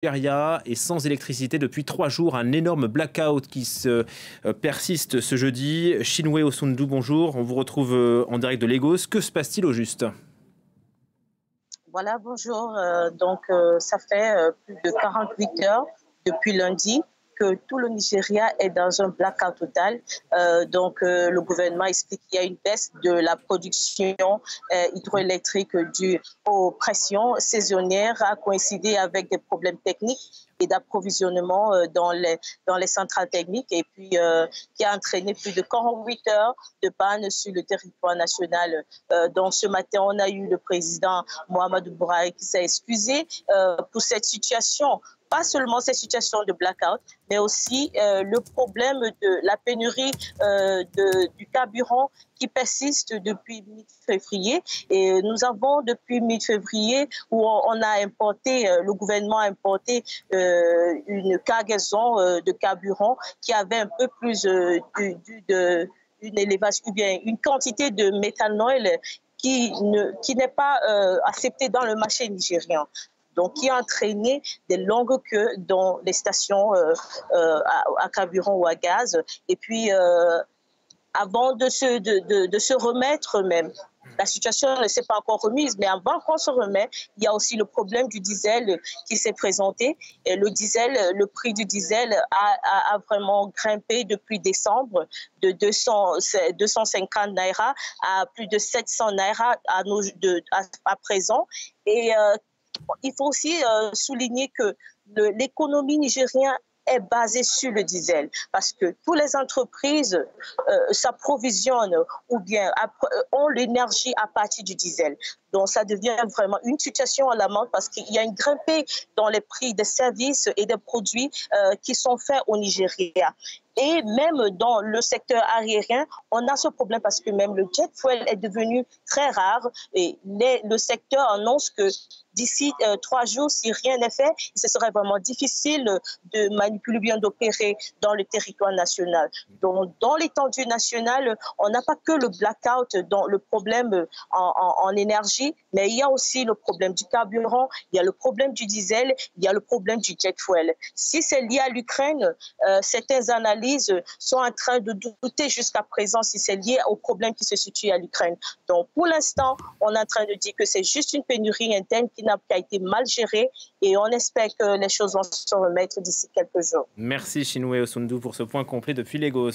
Nigeria est sans électricité depuis 3 jours. Un énorme blackout qui persiste ce jeudi. Chinwe Osundu, bonjour. On vous retrouve en direct de Lagos. Que se passe-t-il au juste? Voilà, bonjour. Ça fait plus de 48 heures depuis lundi que tout le Nigeria est dans un blackout total. Le gouvernement explique qu'il y a une baisse de la production hydroélectrique due aux pressions saisonnières, a coïncidé avec des problèmes techniques et d'approvisionnement dans les centrales techniques, et puis qui a entraîné plus de 48 heures de panne sur le territoire national. Donc ce matin, on a eu le président Muhammadu Buhari qui s'est excusé pour cette situation. Pas seulement cette situation de blackout, mais aussi le problème de la pénurie du carburant qui persiste depuis mi-février. Et nous avons depuis mi-février où on a importé, le gouvernement a importé une cargaison de carburant qui avait un peu plus d'une élévation, ou bien une quantité de méthanol qui n'est pas acceptée dans le marché nigérien. Donc, qui a entraîné des longues queues dans les stations à carburant ou à gaz. Et puis, avant de se remettre même, la situation ne s'est pas encore remise, mais avant qu'on se remette, il y a aussi le problème du diesel qui s'est présenté. Et le prix du diesel a vraiment grimpé depuis décembre de 250 naira à plus de 700 naira à présent. Et il faut aussi souligner que l'économie nigérienne est basée sur le diesel, parce que toutes les entreprises s'approvisionnent ou bien ont l'énergie à partir du diesel. Donc ça devient vraiment une situation alarmante, parce qu'il y a une grimpée dans les prix des services et des produits qui sont faits au Nigeria. Et même dans le secteur aérien, on a ce problème parce que même le jet fuel est devenu très rare, et le secteur annonce que d'ici 3 jours, si rien n'est fait, ce serait vraiment difficile de manipuler, bien d'opérer dans le territoire national. Donc, dans l'étendue nationale, on n'a pas que le blackout, dans le problème en énergie, mais il y a aussi le problème du carburant, il y a le problème du diesel, il y a le problème du jet fuel. Si c'est lié à l'Ukraine, certaines analyses sont en train de douter jusqu'à présent si c'est lié au problème qui se situe à l'Ukraine. Donc, pour l'instant, on est en train de dire que c'est juste une pénurie interne qui a été mal gérée, et on espère que les choses vont se remettre d'ici quelques jours. Merci Chinwe Osundu pour ce point complet depuis Lagos.